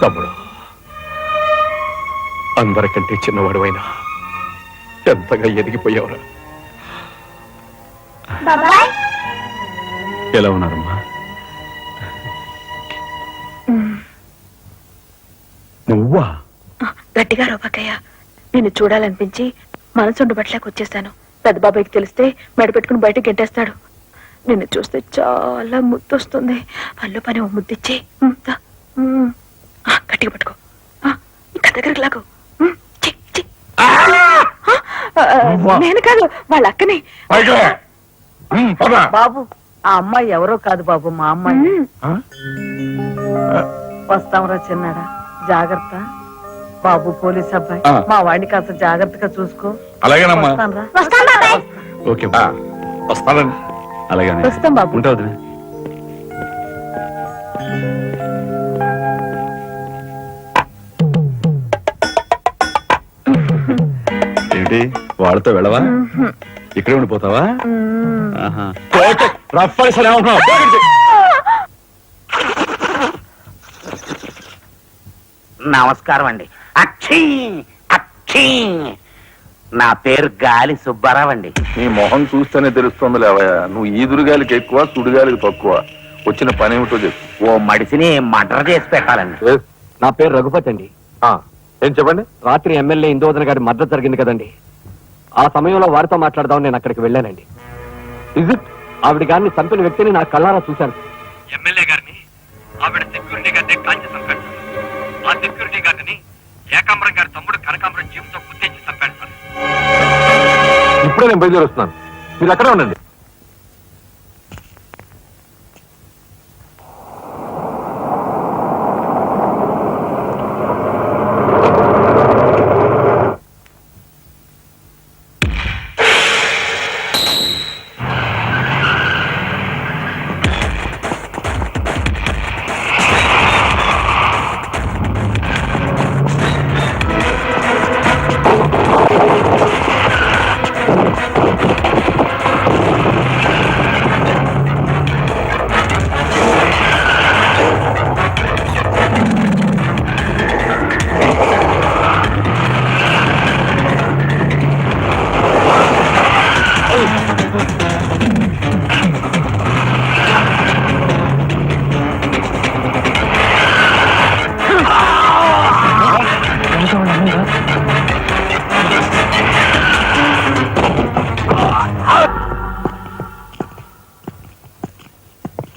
తమ్ముడు, అందరికంటే చిన్నవాడువైనా ఎంతగా ఎదిగిపోయావురా. ఎలా ఉన్నారమ్మా? నువ్వా? గట్టిగా రోబకయ్య, నిన్ను చూడాలనిపించి మనసుండు బట్టలేక వచ్చేసాను. పెద్ద బాబాయ్కి తెలిస్తే మెడ పెట్టుకుని బయటకు గెంటేస్తాడు. నిన్ను చూస్తే చాలా ముద్దొస్తుంది. పళ్ళు పని ఓ ముద్దిచ్చి గట్టిగా పట్టుకో. ఇంకా దగ్గరికి లాగు. నేను కాదు, వాళ్ళ అక్కని. బాబు, ఆ అమ్మాయి ఎవరో కాదు బాబు, మా అమ్మాయి. వస్తాంరా చిన్నాడా, జాగ్రత్త. బాబు పోలీస్ అబ్బాయి, మా వాడిని కాస్త జాగ్రత్తగా చూసుకో. అలాగేనమ్మా. వస్తాం బాబు. ఉంటుంది. ఏంటి వాళ్ళతో వెళ్ళవా? ఇక్కడే ఉండిపోతావా? నమస్కారం అండి. అక్షీ అక్షీ, నా పేరు గాలి సుబ్బారావు అండి. నీ మొహం చూస్తేనే తెలుస్తుంది లేవయ్యా, నువ్వు ఈదురుగాలికి ఎక్కువ సుడిగాలికి తక్కువ. వచ్చిన పని ఏమిటో చెప్పు. ఓ మడిసిని మర్డర్ చేసి పెట్టాలండి. నా పేరు రఘుపతి అండి. ఏం చెప్పండి. రాత్రి ఎమ్మెల్యే ఇందోదన గారి మద్దతు జరిగింది కదండి, ఆ సమయంలో వారితో మాట్లాడదామని నేను అక్కడికి వెళ్ళానండి. ఆవిడ గారిని చంపిన వ్యక్తిని నా కళ్ళారా చూశాను. ఎమ్మెల్యే గారిని ఆవిడ సెక్యూరిటీ గారిని కాల్చి చంపాడు. ఆ సెక్యూరిటీ గారిని ఏకాంబరం గారి తమ్ముడు కనకాంబరం జీవంతో గుర్తించి చంపాడు సార్. ఇప్పుడే నేను బయలుదేరి వస్తున్నాను, మీరు అక్కడే ఉండండి.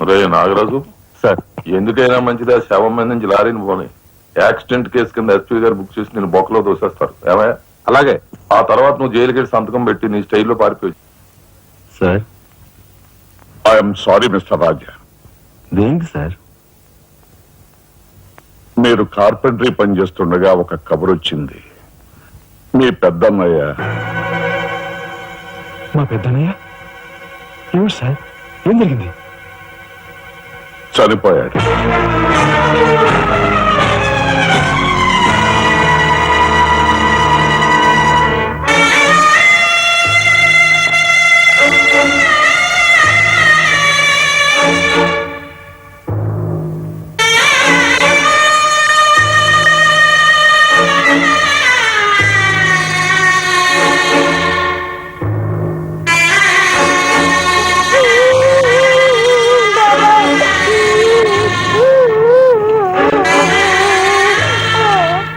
రే నాగరాజు సార్, ఎందుకైనా మంచిది ఆ శవం మీద నుంచి లారీని పోనీ. యాక్సిడెంట్ కేసు కింద ఎస్పీ గారు బుక్ చేసి నేను బొక్కలో దోసేస్తారు. ఏమయ్యా? అలాగే. ఆ తర్వాత నువ్వు జైలుకి సంతకం పెట్టి నీ స్టైల్లో పారిపోయి. సార్, ఐఎమ్ సారీ మిస్టర్ రాజా. దేనికి సార్? మీరు కార్పెంటరీ పని చేస్తుండగా ఒక కబురు వచ్చింది. మీ పెద్దన్నయ్య. మా పెద్దన్నయ్య? ఏమిటి సార్, ఏం జరిగింది? చనిపోయాడు.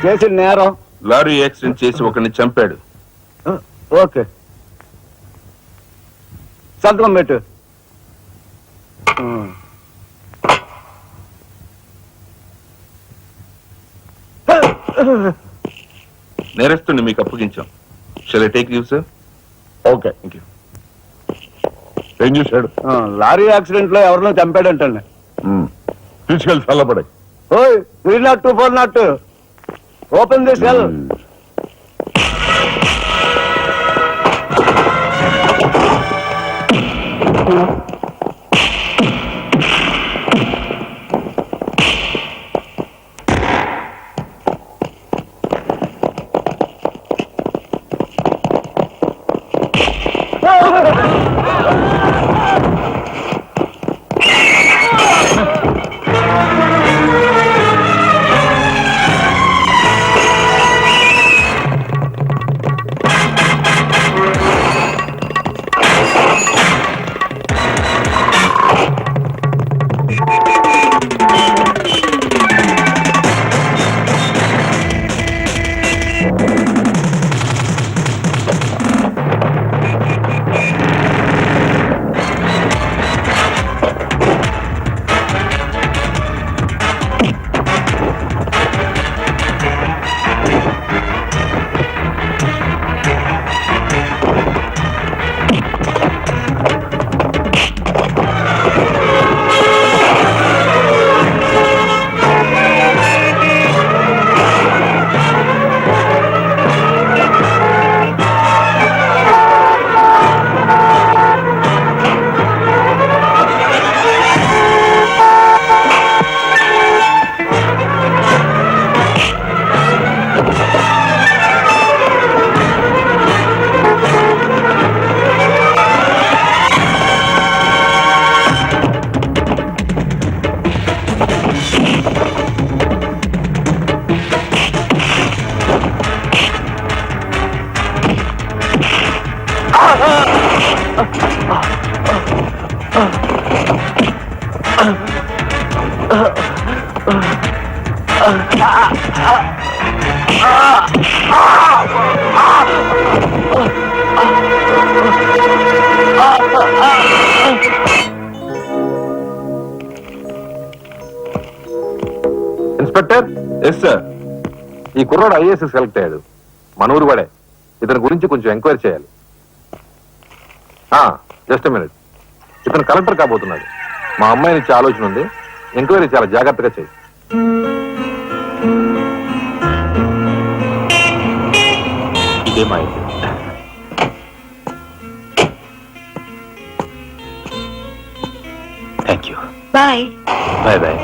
చేసిన నేరం లారీ యాక్సిడెంట్ చేసి ఒకరిని చంపాడు. ఓకే, సంతకం పెట్టు. నేరస్తుని మీకు అప్పగించాం. Shall I take leave sir? Okay, thank you. ఏం చూశాడు? లారీ యాక్సిడెంట్ లో ఎవరినో చంపాడంటండి. తీసుకెళ్ళి చల్లబడాయి. ఓయ్ 302 402, open the cell. Inspector. Yes sir. ఈ కుర్రాడు ఐఏఎస్ సెలెక్ట్ అయ్యాడు, మన ఊరు వాడే. ఇతని గురించి కొంచెం ఎంక్వైరీ చేయాలి. Just minute. ఇతను కలెక్టర్ కాబోతున్నాడు. మా అమ్మాయి నుంచి ఆలోచన ఉంది. ఎంక్వైరీ చాలా జాగ్రత్తగా చేయి. ఇదే మా ఇంటి. Thank you. Bye. Bye bye.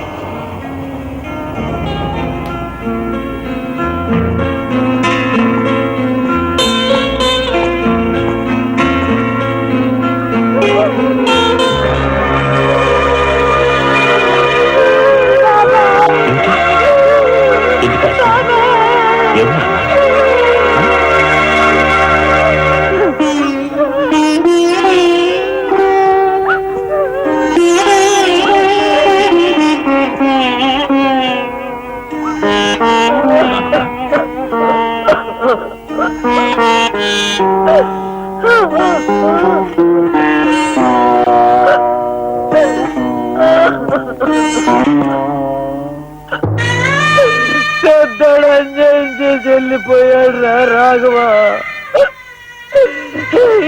వెళ్ళిపోయాడు రా రాఘవ.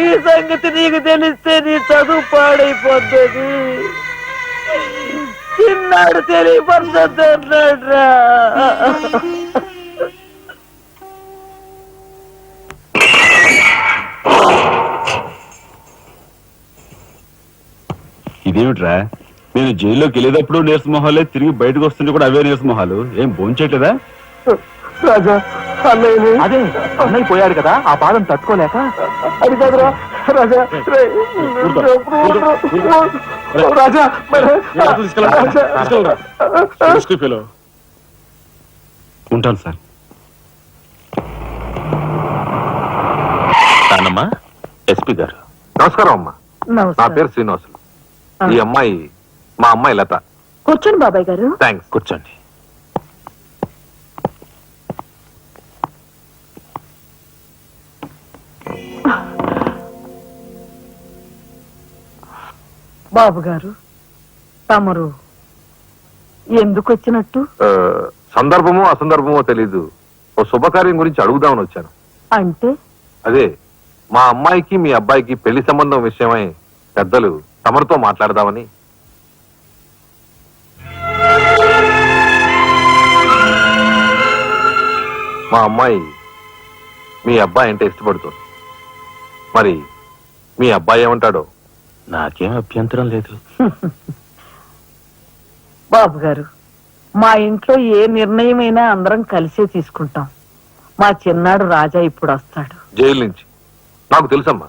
ఈ సంగతి నీకు తెలిస్తే నీ చదువు పాడైపోతుంది. చిన్నాడు తెలియపరచొద్దన్నాడు రా. ఇదేమిట్రా, నేను జైల్లోకి వెళ్ళేటప్పుడు నీరసమొహాలే, తిరిగి బయటకు వస్తుంటే కూడా అవే నీరసమొహాలు. ఏం భోంచేయట్లేదా? రాజా, అన్నయ్య అదే అన్నయ్య పోయాడు కదా, ఆ బాధం తట్టుకోలేక. అది కాదురా రాజా. రాజా ఉంటాను సార్. నానమ్మా, ఎస్పీ గారు నమస్కారం అమ్మా. నా పేరు శ్రీనివాసులు. ఈ అమ్మాయి మా అమ్మాయి లత. కూర్చోండి బాబాయ్ గారు. థ్యాంక్స్. కూర్చోండి. బాబు గారు, తమరు ఎందుకు వచ్చినట్టు? సందర్భమో అసందర్భమో తెలీదు, ఓ శుభకార్యం గురించి అడుగుదామని వచ్చాను. అంటే అదే మా అమ్మాయికి మీ అబ్బాయికి పెళ్లి సంబంధం విషయమై పెద్దలు తమరితో మాట్లాడదామని. మా అమ్మాయి మీ అబ్బాయి అంటే ఇష్టపడుతుంది. మరి మీ అబ్బాయి ఏమంటాడో? నాకేం అభ్యంతరం లేదు. బాబు గారు, మా ఇంట్లో ఏ నిర్ణయమైనా అందరం కలిసే తీసుకుంటాం. మా చిన్నాడు రాజా ఇప్పుడు వస్తాడు జైలు నుంచి. నాకు తెలుసమ్మా.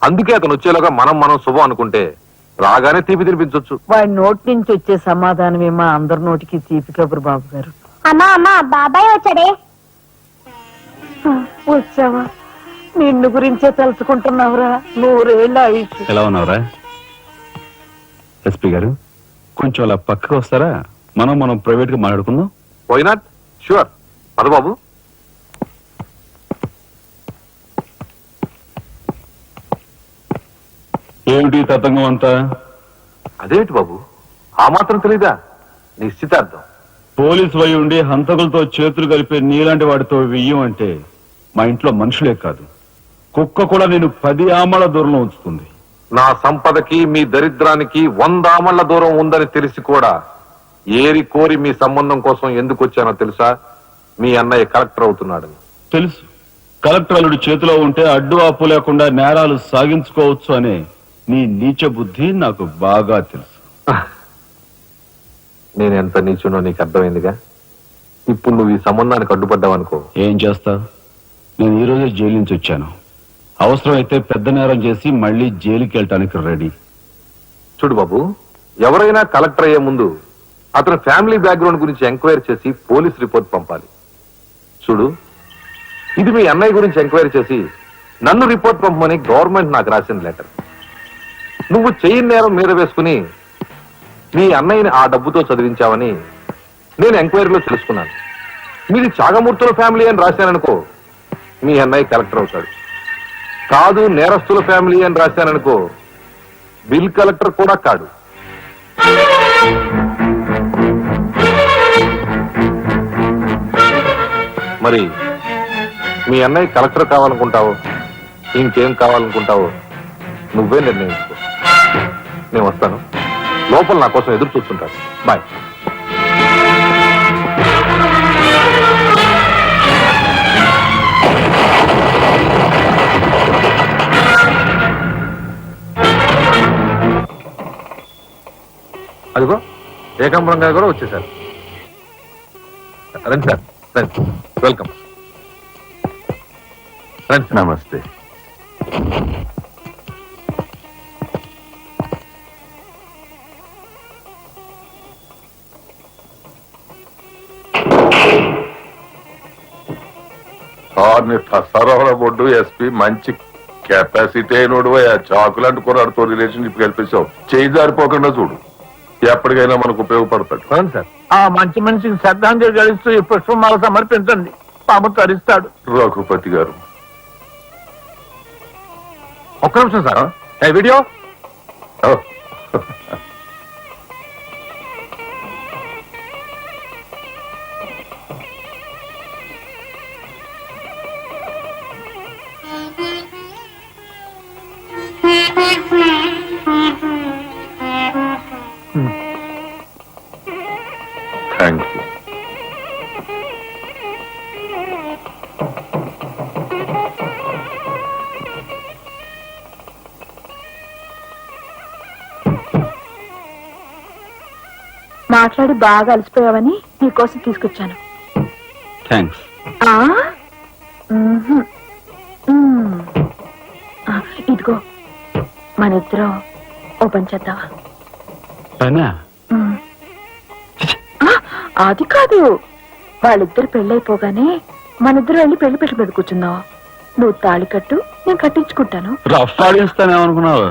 అందుకే అతను వచ్చేలాగా మనం శుభం అనుకుంటే రాగానే తీపి తినిపించవచ్చు. వాడి నోటి నుంచి వచ్చే సమాధానమే మా అందరి నోటికి తీపి కబురు. బాబు గారు, అమ్మా అమ్మా, బాబాయ్ వచ్చాడే. వచ్చావా? నిన్ను గురించే తెలుసుకుంటున్నావురా. 100 ఏళ్ళ ఆయుష్. ఎలా ఉన్నావురా? ఎస్పీ గారు, కొంచెం అలా పక్కకు వస్తారా? మనం ప్రైవేట్ గా మాట్లాడుకుందాం. Why not? ష్యూర్. పద బాబు. ఏమిటి తతంగం అంతా? అదేంటి బాబు, ఆ మాత్రం తెలీదా? నిశ్చితార్థం. పోలీసు వై ఉండి హంతకులతో చేతులు కలిపే నీలాంటి వాడితో వెయ్యం అంటే మా ఇంట్లో మనుషులే కాదు, కుక్క కూడా నేను 10 ఆమళ్ల దూరంలో ఉంచుతుంది. నా సంపదకి మీ దరిద్రానికి 100 ఆమళ్ల దూరం ఉందని తెలిసి కూడా ఏరి కోరి మీ సంబంధం కోసం ఎందుకు వచ్చానో తెలుసా? మీ అన్నయ్య కలెక్టర్ అవుతున్నాడని. తెలుసు. కలెక్టర్ అల్లుడి చేతిలో ఉంటే అడ్డు ఆపు లేకుండా నేరాలు సాగించుకోవచ్చు అనే నీ నీచ బుద్ధి నాకు బాగా తెలుసు. నేను ఎంత నీచునో నీకు అర్థమైందిగా. ఇప్పుడు నువ్వు ఈ సంబంధానికి అడ్డుపడ్డావనుకో. ఏం చేస్తా? నేను ఈ రోజే జైలు నుంచి వచ్చాను. అవసరమైతే పెద్ద నేరం చేసి మళ్ళీ జైలుకి వెళ్ళటానికి రెడీ. చూడు బాబు, ఎవరైనా కలెక్టర్ అయ్యే ముందు అతని ఫ్యామిలీ బ్యాక్గ్రౌండ్ గురించి ఎంక్వైరీ చేసి పోలీస్ రిపోర్ట్ పంపాలి. చూడు, ఇది మీ అన్నయ్య గురించి ఎంక్వైరీ చేసి నన్ను రిపోర్ట్ పంపమని గవర్నమెంట్ నాకు రాసిన లెటర్. నువ్వు చెయ్యి నేరం మీద వేసుకుని మీ అన్నయ్యని ఆ డబ్బుతో చదివించావని నేను ఎంక్వైరీలో తెలుసుకున్నాను. మీది చాగమూర్తుల ఫ్యామిలీ అని రాశాననుకో, మీ అన్నయ్య కలెక్టర్ అవుతాడు. కాదు నేరస్తుల ఫ్యామిలీ అని రాశాననుకో, బిల్ కలెక్టర్ కూడా కాడు. మరి మీ అన్నయ్య కలెక్టర్ కావాలనుకుంటావో ఇంకేం కావాలనుకుంటావో నువ్వే నిర్ణయించుకో. నేను వస్తాను, లోపల నా కోసం ఎదురు చూస్తుంటాను. బాయ్. అదిగో ఏకాంబరం గారు కూడా వచ్చేసారు. రండి సార్, రండి. వెల్కమ్. రండి సార్. నమస్తే. సరవర బొడ్డు ఎస్పీ మంచి కెపాసిటీ అయినోడు. ఆ చాకులాంటి కుర్రాడితో రిలేషన్షిప్ కల్పించావు. చేయి జారిపోకుండా చూడు, ఎప్పటికైనా మనకు ఉపయోగపడతాడు. అవును సార్. ఆ మంచి మనిషికి శ్రద్ధాంజలి గడిస్తూ ఈ పుష్పమాల సమర్పించండి, పాము తరిస్తాడు. రఘుపతి గారు, ఒక్క నిమిషం సార్. Video thank you. మాట్లాడి బాగా అలసిపోయావని నీకోసం తీసుకొచ్చాను. థ్యాంక్స్. ఆ? మ్మ్హ్. మ్మ్. ఆ, ఇదిగో మన ఇద్దరం ఓ పని చేద్దావా? పనా? మ్మ్. ఆ, అది కాదు, వాళ్ళిద్దరు పెళ్ళైపోగానే మనిద్దరు వెళ్ళి పెళ్లి పెళ్లి మీద కూర్చుందాం. నువ్వు తాళి కట్టు, నేను కట్టించుకుంటాను. రఫ్ ఆడిస్తానేమనుకున్నావు?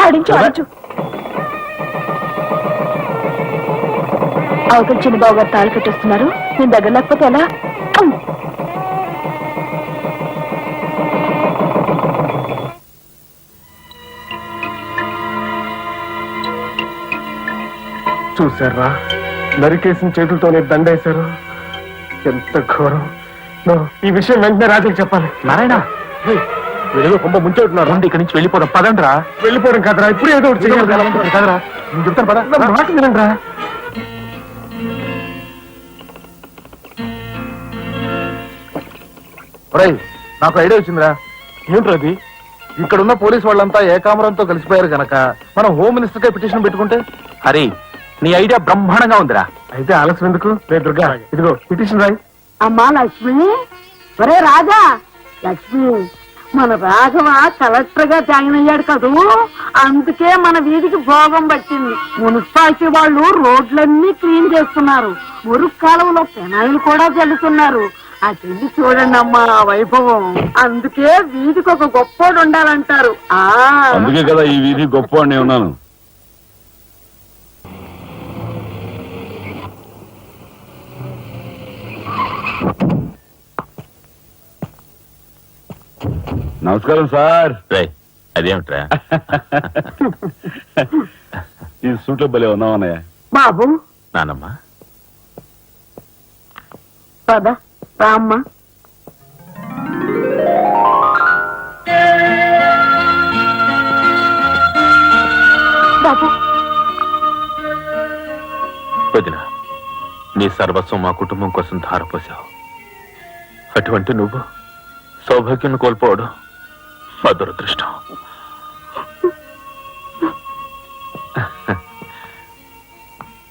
ఆడించు ఆడించు. అవతల చిన్నబాబు గారు తాళి కట్టేస్తున్నారు, నేను దగ్గర లేకపోతే ఎలా? చూసారా, నరికేసిన చేతులతోనే దండేశారు. ఎంత ఘోరం. ఈ విషయం వెంటనే రాజుకి చెప్పాలి. నారాయణ, ఏదో కొంప ముంచెట్టున్నారు. రండి, ఇక్కడి నుంచి వెళ్ళిపోదాం. పదండ్రా. వెళ్ళిపోవడం కదరా, ఇప్పుడు ఏదో ఒకటి చేయాలి కదరా. నేను చెప్తాను పద. మాట వినండిరా. నాకు ఐడియా వచ్చిందిరా. ఏంట్రా అది? ఇక్కడున్న పోలీసు వాళ్ళంతా ఏకామరంతో కలిసిపోయారు గనక మనం హోమ్ మినిస్టర్ కే పిటిషన్ పెట్టుకుంటే. హరి, నీ ఐడియా బ్రహ్మాండంగా ఉందిరా. అయితే ఆలస్యం ఎందుకు? రేపు దుర్గా, ఇదిగో పిటిషన్ రాయి. అమ్మా లక్ష్మి, ఒరే రాజా, లక్ష్మి, మన రాఘవ కలెక్టర్ గా జాయిన్ అయ్యాడు కదూ, అందుకే మన వీధికి భోగం పట్టింది. మున్సిపాలిటీ వాళ్ళు రోడ్లన్నీ క్లీన్ చేస్తున్నారు, మురుగు కాలువలో పెనాయిలు కూడా చల్లుతున్నారు. ఆ చెల్లి చూడండి అమ్మా వైభవం. అందుకే వీధికి ఒక గొప్పోడు ఉండాలంటారు. అందుకే కదా ఈ వీధి గొప్పవాడిని ఉన్నాను. నమస్కారం సార్. అదేమిట్రా ఈ సూట్లో భలే ఉన్నావన్నయ్య. బాబు నానమ్మా, పద రామ్మా. బాబు, వదిన, నీ సర్వస్వం మా కుటుంబం కోసం ధారపోసావు. అటువంటి నువ్వు సౌభాగ్యం కోల్పోవడం మా దురదృష్టం.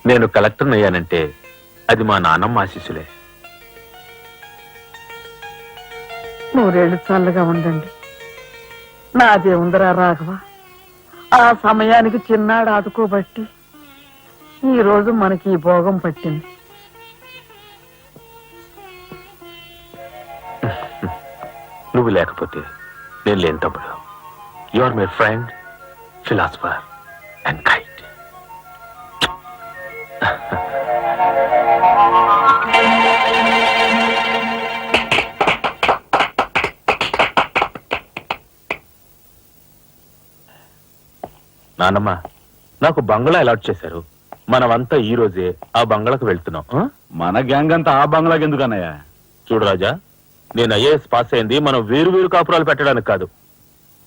నేను కలెక్టర్ అయ్యానంటే అది మా నాన్నమ్మ ఆశీస్సులే. నూరేళ్లు చల్లగా ఉండండి. నాదే ఉందరా రాఘవ, ఆ సమయానికి చిన్నాడు ఆదుకోబట్టి ఈ రోజు మనకి ఈ భోగం పట్టింది. నువ్వు లేకపోతే నేను లేని తమ్ముడు. You are my friend, philosopher and guide. నాన్నమ్మ, నాకు బంగ్లా అలాట్ చేశారు. మనమంతా ఈ రోజే ఆ బంగ్లాకు వెళ్తున్నాం. మన గ్యాంగ్ అంతా ఆ బంగ్లాకి ఎందుకు అన్నయ్య? చూడు రాజా, నేను ఐఏఎస్ పాస్ అయింది మనం వేరు వేరు కాపురాలు పెట్టడానికి కాదు.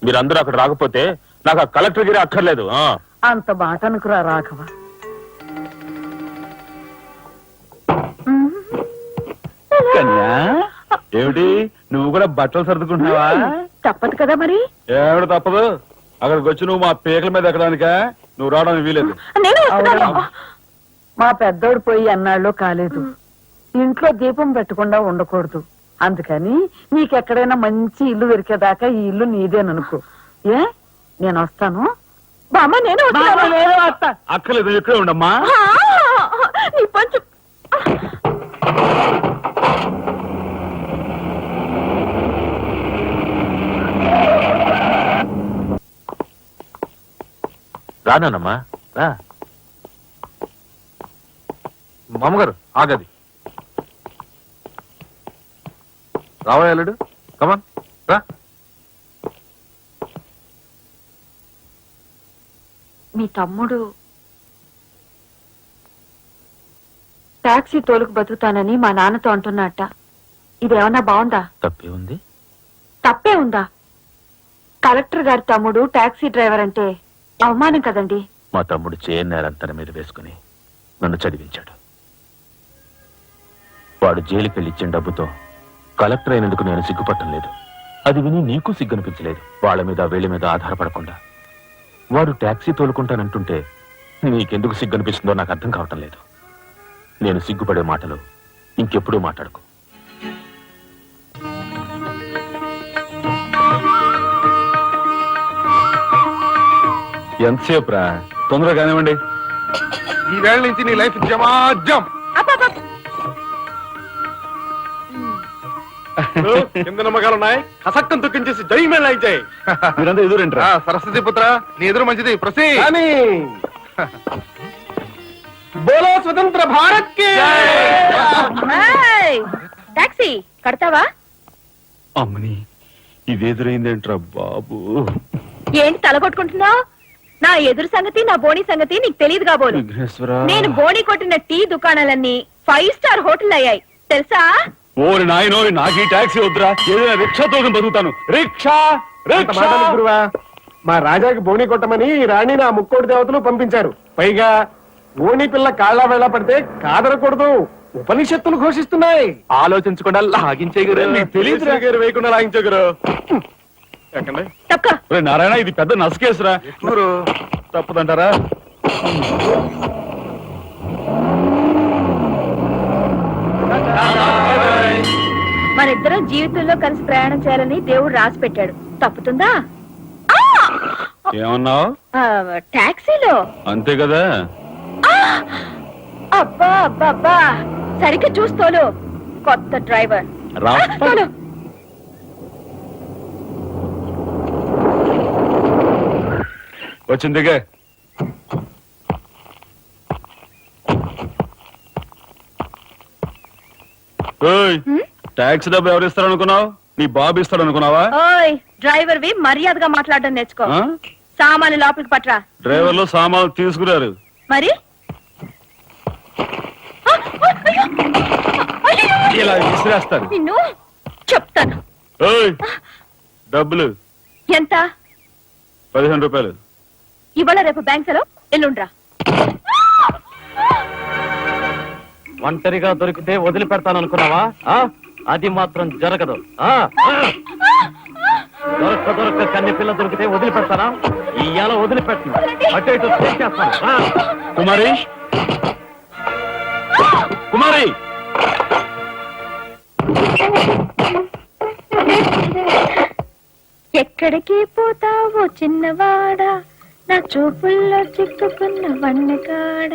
మీరందరూ అక్కడ రాకపోతే నాకు ఆ కలెక్టర్ గిరి అక్కర్లేదు. అంత మాట అనుకురా రాఘవ. కన్యా, ఏమిటి నువ్వు కూడా బట్టలు సర్దుకుంటున్నావా? తప్పదు కదా మరి. ఏమిటి తప్పదు? అక్కడికి వచ్చి నువ్వు మా పీకల మీద ఎక్కడానికా? నువ్వు రావడానికి వీలేదు. నేను వస్తున్నాను. మా పెద్దోడు పోయి అన్నాళ్ళు కాలేదు. ఇంట్లో దీపం పెట్టకుండా ఉండకూడదు. అందుకని నీకెక్కడైనా మంచి ఇల్లు దొరికేదాకా ఈ ఇల్లు నీదేననుకో. ఏ నేను వస్తాను. బామ్మ నేను వస్తున్నాను. అక్కర్లేదు, ఇక్కడే ఉండమ్మా. నీ పంచు రానమ్మా, రా. మామగారు ఆగది. రావాయాలుడు, కమాన్ రా. మీ తమ్ముడు టాక్సీ తోలుకు బతుకుతానని మా నాన్నతో అంటున్నట్ట. ఇదేమన్నా బాగుందా? తప్పే ఉంది. తప్పే ఉందా? కలెక్టర్ గారి తమ్ముడు టాక్సీ డ్రైవర్ అంటే అవమానం కదండి. మా తమ్ముడు చేయన్నారని తన మీద వేసుకుని నన్ను చదివించాడు. వాడు జైలుకి వెళ్ళి ఇచ్చిన డబ్బుతో కలెక్టర్ అయినందుకు నేను సిగ్గుపట్టం లేదు. అది విని నీకు సిగ్గనిపించలేదు. వాళ్ళ మీద వీళ్ళ మీద ఆధారపడకుండా వాడు టాక్సీ తోలుకుంటానంటుంటే నీకెందుకు సిగ్గనిపిస్తుందో నాకు అర్థం కావటం లేదు. నేను సిగ్గుపడే మాటలు ఇంకెప్పుడూ మాట్లాడుకో. ఎంతసేపు రా? తొందరగా కానివ్వండి. ఈ వేళ నుంచి నీ లైఫ్ జమాజం. కింద నమ్మకాలు ఉన్నాయి. కసక్కం తుక్కించేసి జై మేళ ఇచ్చాయి. మీరంతా ఎదురేంట్రా? సరస్వతి పుత్ర, నీ ఎదురు మంచిది. ప్రసీ బోలో స్వతంత్ర భారత్ కి టాక్సీ కడతావా? అమ్మని, ఇదేదురైందేంట్రా బాబు? ఏంటి తలగొట్టుకుంటున్నావు? నా ఎదురు సంగతి నా బోని సంగతి నీకు తెలియదు కాబోలు. విఘ్నేశ్వరా, నేను బోని కొట్టిన టీ దుకాణాలన్నీ 5 స్టార్ హోటల్ అయ్యాయి తెలుసా? ఓరి నాయనో, నాకు ఈ టాక్సీ వద్దురా. ఏదైనా రిక్షా తోటి బతుకుతాను. Rickshaw rickshaw. గురువా, మా రాజాకి బోని కొట్టమని రాణిని ఆ ముక్కోటి దేవతలు పంపించారు. పైగా ఓణి పిల్ల కాళ్ళ వేళ పడితే కాదరకూడదు, ఉపనిషత్తులు ఘోషిస్తున్నాయి. ఆలోచించకుండా లాగించేయగరు. తెలియదు వేయకుండా లాగించగరు. తప్ప ఒరే నారాయణ, ఇది పెద్ద నసకేసురా. తప్పదంటారా? మనిద్దరం జీవితంలో కలిసి ప్రయాణం చేయాలని దేవుడు రాసి పెట్టాడు. తప్పుతుందా? ఏమన్నావు? టాక్సీలో అంతే కదా. అబ్బా అబ్బా అబ్బా, సరిగ్గా చూస్తోలు. కొత్త డ్రైవర్ రా. తోలు. వచ్చిందిగా. ట్యాక్సీ డబ్బు ఎవరు ఇస్తారు అనుకున్నావు? నీ బాబు ఇస్తాడు అనుకున్నావా? ఓయ్ డ్రైవర్ వి మర్యాదగా మాట్లాడడం నేర్చుకో. ఆ? సామాన్లు లోపలికి పట్రా. డ్రైవర్లు సామాన్లు తీసుకురారు. మరి ఇలా విసిరేస్తారు. నిన్ను చెప్తాను. ఓయ్, డబ్బులు ఎంత? 15 రూపాయలు. ఇవాళ రేపు బ్యాంక్ సెలవు, ఎల్లుండ్రా. ఒంటరిగా దొరికితే వదిలిపెడతాను అనుకున్నావా? అది మాత్రం జరగదు. దొరక్క కన్ని పిల్ల దొరికితే వదిలిపెడతానా? ఇవాళ వదిలిపెట్టను. అటు ఇటు చేస్తాను. కుమారి, కుమారి, ఎక్కడికి పోతావో చిన్నవాడా, నా చూపుల్లో చిక్కుకున్న వన్నకాడ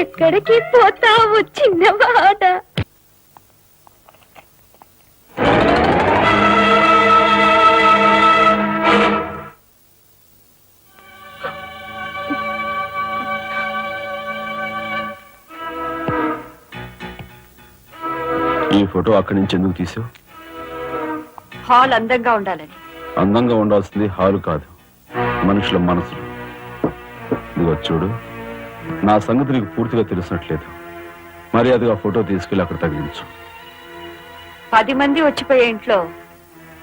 ఎక్కడికి పోతావు చిన్నవాడ. ఈ ఫోటో అక్కడి నుంచి ఎందుకు తీసావు? హాల్ అందంగా ఉండాలని. అందంగా ఉండాల్సింది హాలు కాదు, మనుషుల మనసులు. ఇదిగో చూడు, నా సంగతి నీకు పూర్తిగా తెలిసినట్లేదు. మర్యాదగా ఫోటో తీసుకెళ్ళి అక్కడ తగిలించు. 10 మంది వచ్చిపోయే ఇంట్లో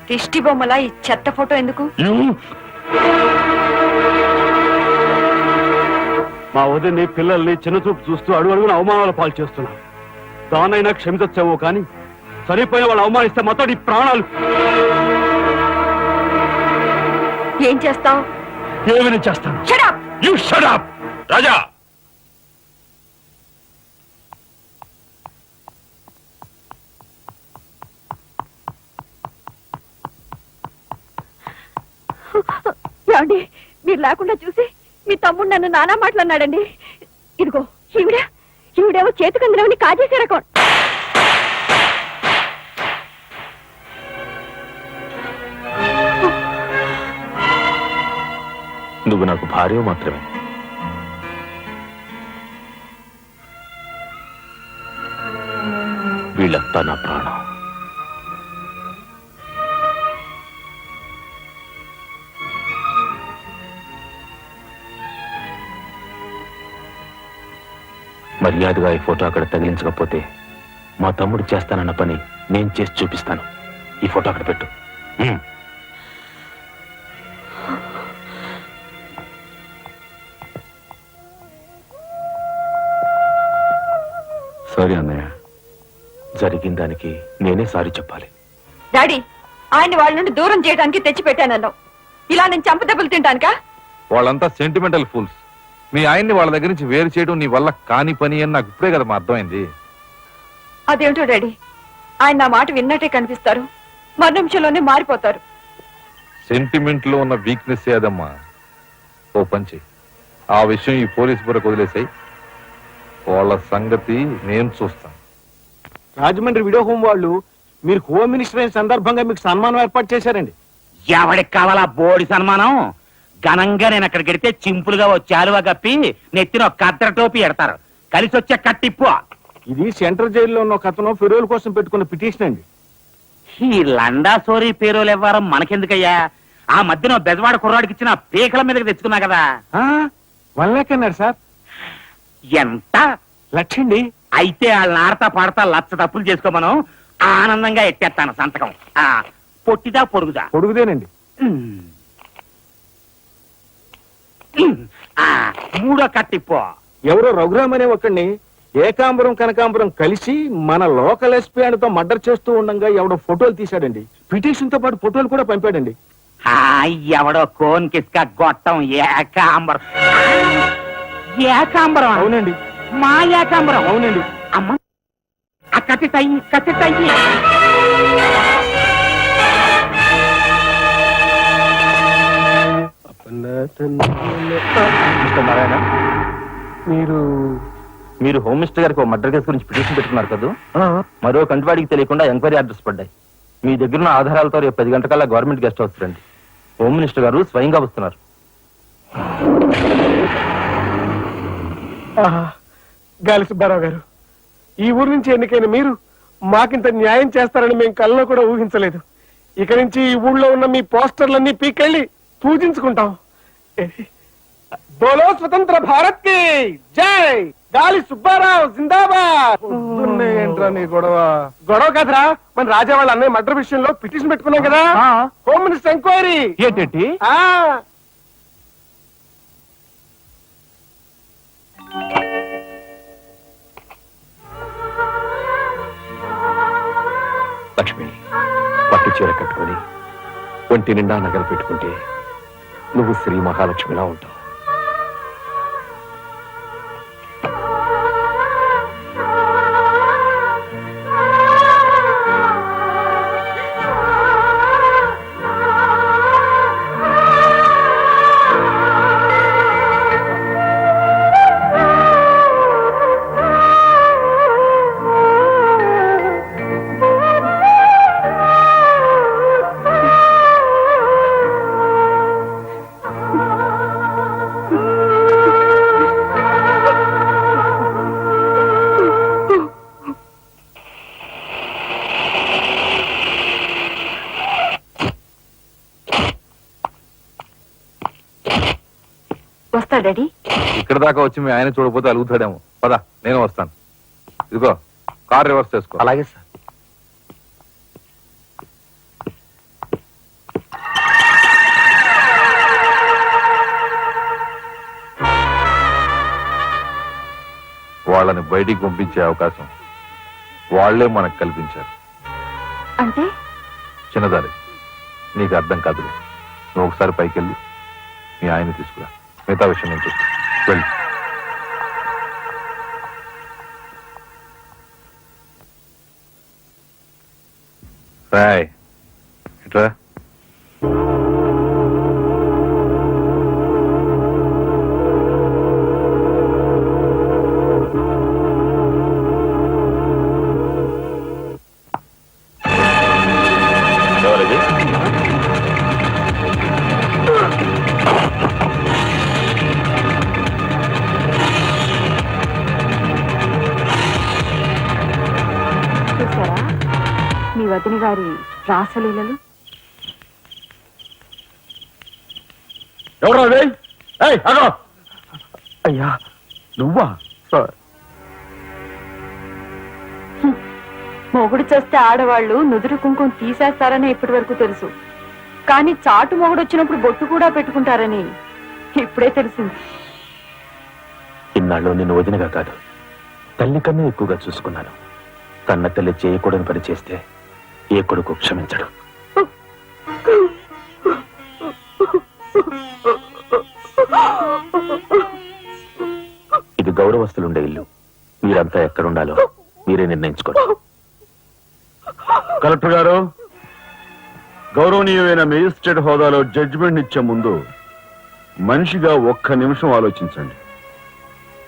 దిష్టి బొమ్మల ఈ చెత్త ఫోటో ఎందుకు? మా వదిని పిల్లల్ని చిన్నచూపు చూస్తూ అడుగున అవమానాల పాలు చేస్తున్నా. దానైనా క్షమించచ్చేమో కానీ సరిపోయిన వాళ్ళు అవమానిస్తే మొత్తం ఈ ప్రాణాలు. ఏం చేస్తావు? ఏమైనా చేస్తాను. Shut up! You shut up, రాజా. ఏమండి, మీరు లేకుండా చూసి మీ తమ్ముడు నన్ను నానా మాట్లాడినాడండి. ఇదిగో ఈవిడేమో చేతికందులేమని కాజేసే రకం. నువ్వు నాకు భార్య మాత్రమే. వీళ్ళంతా నా ప్రాణం. మర్యాదగా ఈ ఫోటో అక్కడ తగిలించకపోతే మా తమ్ముడు చేస్తానన్న పని నేను చేసి చూపిస్తాను. ఈ ఫోటో అక్కడ పెట్టు. సరే అన్నయ్య, జరిగిన దానికి నేనే సారీ చెప్పాలి. డాడీ, ఆయన వాళ్ళ నుండి దూరం చేయడానికి తెచ్చి పెట్టానన్నావు. ఇలా నేను చంపదెబ్బలు తింటానుకా? వాళ్ళంతా సెంటిమెంటల్ ఫూల్స్. మీ ఆయన్ని వాళ్ళ దగ్గర నుంచి వేరు చేయడం నీ వల్ల కాని పని అని నాకు ఇప్పుడే కదా అర్థమైంది. అదేమిటో డాడీ, ఆయన నా మాట విన్నట్టే కనిపిస్తారు, మరు నిమిషంలోనే మారిపోతారు. సెంటిమెంట్ లో ఉన్న వీక్నెస్ ఏదమ్మా. ఓ పంచి, ఆ విషయం ఈ పోలీసు బుర్రకు వదిలేసాయి. వాళ్ళ సంగతి నేను చూస్తాను. రాజమండ్రి వీడియో హోమ్ వాళ్ళు మీరు హోమ్ మినిస్టర్ అయిన సందర్భంగా మీకు సన్మానం ఏర్పాటు చేశారండి. ఎవడికి కావాలా బోడి సన్మానం? ఘనంగా నేను అక్కడికి వెడితే చింపులుగా ఓ చాలువా కప్పి నెత్తిన ఒక కద్దర టోపీ ఎడతారు. కలిసి వచ్చే కట్టిప్పు. ఇది సెంట్రల్ జైల్లో ఉన్న ఒక అతను ఫెరోల్ కోసం పెట్టుకున్న పిటిషన్ అండి. ఈ లండా సోరీ పేరోలు ఇవ్వడం మనకెందుకయ్యా? ఆ మధ్యన బెజవాడ కుర్రాడికి ఇచ్చిన పీకల మీదకి తెచ్చుకున్నా కదా. 1 lakh అన్నారు సార్. ఎంత? 1 lakh అండి. అయితే వాళ్ళని ఆడతా పాడతా లచ్చ తప్పులు చేసుకోమను. ఆనందంగా ఎట్టేస్తాను సంతకం. పొట్టిదా పొడుగుదా? పొడుగుదేనండి. మూడో కట్టిపో. ఎవరో రఘురామ్ అనే ఒకడిని ఏకాంబరం కనకాంబరం కలిసి మన లోకల్ ఎస్పీ ఆయనతో మర్డర్ చేస్తూ ఉండగా ఎవడో ఫోటోలు తీశాడండి. పిటిషన్ తో పాటు ఫోటోలు కూడా పంపాడండి. ఎవడో కోన్ కిస్క గొట్టం ఏకాంబరం. ఏకాంబరం? అవునండి. మా ఏకాంబరం? అవునండి. అమ్మ, ఆ కత్తి తయ్యి, కత్తి తయ్యి. నారాయణ, మీరు హోమ్ మినిస్టర్ గారికి ఒక మర్డర్ కేసు గురించి పిటిషన్ పెట్టుకున్నారు కదా. మరో కంటివాడికి తెలియకుండా ఎంక్వైరీ ఆర్డర్స్ పడ్డాయి. మీ దగ్గర ఉన్న ఆధారాలతో రేపు 10 గంటకల్లా గవర్నమెంట్ గెస్ట్ హౌస్ రండి. హోమ్ మినిస్టర్ గారు స్వయంగా వస్తున్నారు. గాలి సుబ్బారావు గారు, ఈ ఊరు నుంచి ఎన్నికైన మీరు మాకింత న్యాయం చేస్తారని మేము కల్లో కూడా ఊహించలేదు. ఇక నుంచి ఈ ఊళ్ళో ఉన్న మీ పోస్టర్లన్నీ పీకెళ్ళి పూజించుకుంటాం. బోలో స్వతంత్ర భారత్ కి జై. గాలి సుబ్బారావు జిందాబాద్. ఏంట్రా నీ గొడవ? గొడవ కాదురా, మన రాజా వాళ్ళ అన్నయ్య మర్డర్ విషయంలో పిటిషన్ పెట్టుకున్నాం కదా. Home minister enquiry. ఏంటి? లక్ష్మి, పట్టు చీర కట్టుకొని ఒంటి నిండా నగలు పెట్టుకుంటే నువ్వు శ్రీ మహాలక్ష్మిలా ఉంటావు. చేస్తాడు డాడీ? ఇక్కడ దాకా వచ్చి మీ ఆయన చూడకపోతే అలుగుతాడేమో. పదా, నేను వస్తాను. ఇదిగో కార్ రివర్స్ చేసుకో. అలాగే సార్. వాళ్ళని బయటికి పంపించే అవకాశం వాళ్లే మనకు కల్పించారు. అంటే చిన్నదారి, నీకు అర్థం కాదులే. నువ్వు ఒకసారి పైకి వెళ్ళి మీ ఆయన తీసుకురా. మిగతా విషయం నేను చూస్తా. వెళ్ళి రాయ్ ఇట్లా. ఎవరిది? చూసారా మీ వదిన గారి రాసలీలలు? ఎవరు అది? ఏయ్, అగో! అయ్యా నువ్వా? సార్, మొగుడు చేస్తే ఆడవాళ్ళు నుదురు కుంకుమ తీసేస్తారని ఇప్పటి వరకు తెలుసు, కానీ చాటు మొగుడు వచ్చినప్పుడు బొట్టు కూడా పెట్టుకుంటారని ఇప్పుడే తెలిసింది. ఇన్నాళ్ళు నిన్ను వదినగా కాదు, తల్లి కన్నా ఎక్కువగా చూసుకున్నాను. కన్న తల్లి చేయకూడని పని చేస్తే ఏ కొడుకు క్షమించడు. ఇది గౌరవస్తులుండే ఇల్లు. మీరంతా ఎక్కడుండాలో మీరే నిర్ణయించుకోండి. కలెక్టర్ గారు, గౌరవనీయమైన మేజిస్ట్రేట్ హోదాలో జడ్జిమెంట్ ఇచ్చే ముందు మనిషిగా ఒక్క నిమిషం ఆలోచించండి.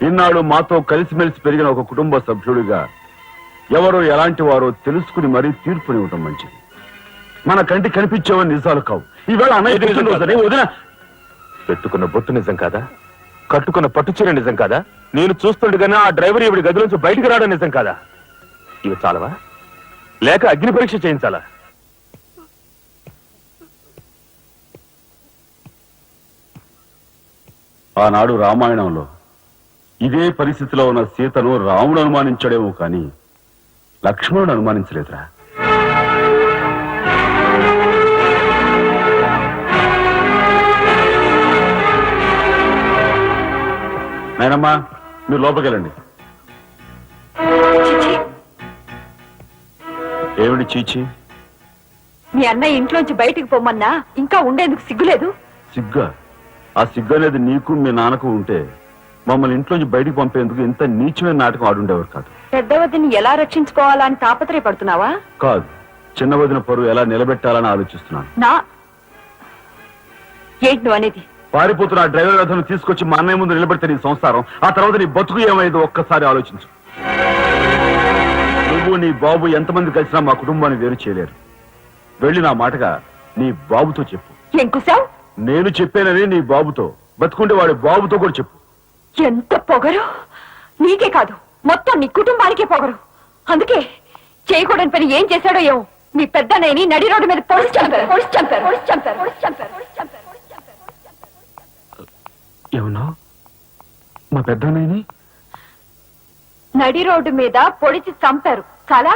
ఇన్నాళ్ళు మాతో కలిసిమెలిసి పెరిగిన ఒక కుటుంబ సభ్యుడిగా ఎవరు ఎలాంటి వారో తెలుసుకుని మరీ తీర్పునివ్వటం మంచిది. మన కంటి కనిపించేవని నిజాలు కావు. ఈవేళ అన్నయ్య వదిన పెట్టుకున్న బొట్టు నిజం కాదా? కట్టుకున్న పట్టుచీర నిజం కాదా? నేను చూస్తుండగానే ఆ డ్రైవర్ ఇవిడి గది నుంచి బయటికి రావడం నిజం కాదా? ఇవి చాలవా? లేక అగ్ని పరీక్ష చేయించాలా? ఆనాడు రామాయణంలో ఇదే పరిస్థితిలో ఉన్న సీతను రాముడు అనుమానించాడేమో కానీ లక్ష్మణుడు అనుమానించలేదురా. నాయనమ్మా, మీరు లోపలికి వెళ్ళండి. ఏమిటి చీచి? మీ అన్నయ్య ఇంట్లోంచి బయటికి పొమ్మన్నా ఇంకా ఉండేందుకు సిగ్గులేదు? సిగ్గా? ఆ సిగ్గు అనేది నీకు మీ నాన్నకు ఉంటే మమ్మల్ని ఇంట్లోంచి బయటికి పంపేందుకు ఇంత నీచమైన నాటకం ఆడుండేవారు కాదు. పెద్దవదిని ఎలా రక్షించుకోవాలా అని తాపత్రయపడుతున్నావా? కాదు, చిన్న వదిన పరువు ఎలా నిలబెట్టాలని ఆలోచిస్తున్నాను. ఏంటి నువ్వు అనేది? పారిపోతున్న ఆ డ్రైవర్ రథను తీసుకొచ్చి మా అన్నయ్య ముందు నిలబెడితే నీ సంసారం, ఆ తర్వాత నీ బతుకు ఏమైందో ఒక్కసారి ఆలోచించు. నువ్వు నీ బాబు ఎంతమంది కలిసినా మా కుటుంబాన్ని వేరు చేయలేరు. వెళ్ళి నా మాటగా నీ బాబుతో చెప్పు. ఏం కుసావ్? నేను చెప్పానని నీ బాబుతో, బతుకుంటే వాడి బాబుతో కూడా చెప్పు. ఎంత పొగరు! నీకే కాదు, మొత్తం నీ కుటుంబానికే పొగరు. అందుకే చేయకూడని పని ఏం చేశాడో ఏమో మీ పెద్దనేని నడి రోడ్డు మీద పొడిచి చంపారు. ఏమన్నా మా పెద్దనాయని నడి రోడ్డు మీద పొడిచి చంపారు. చాలా